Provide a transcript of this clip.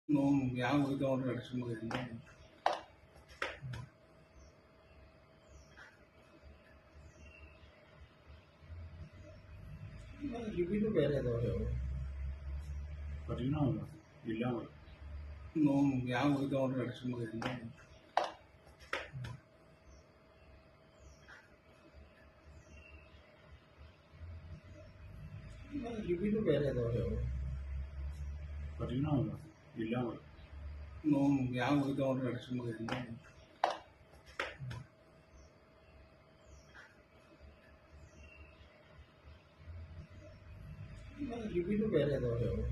ಯಾವ ಉಳಿದವ್ರು ನಡೆಸ್ಬೋದು ಲಿಪಿನೂ ಬೇರೆ ಅದಾವ್ರಿ ಅವರು ಪರಿಣಾಮ ಇಲ್ಲ ಯಾವ ಉಳಿದವ್ರು ನಡೆಸ್ಬೋದು ಲಿಪಿನೂ ಬೇರೆ ಅದಾವ್ರಿ ಅವರು ಪರಿಣಾಮ ಇಲ್ಲ ಯಾವ ಉಳಿದವ್ರು ನಡೆಸ್ಬೋದು ಲಿಪಿನೂ ಬೇರೆ ಅದಾವ್ರಿ ಅವರು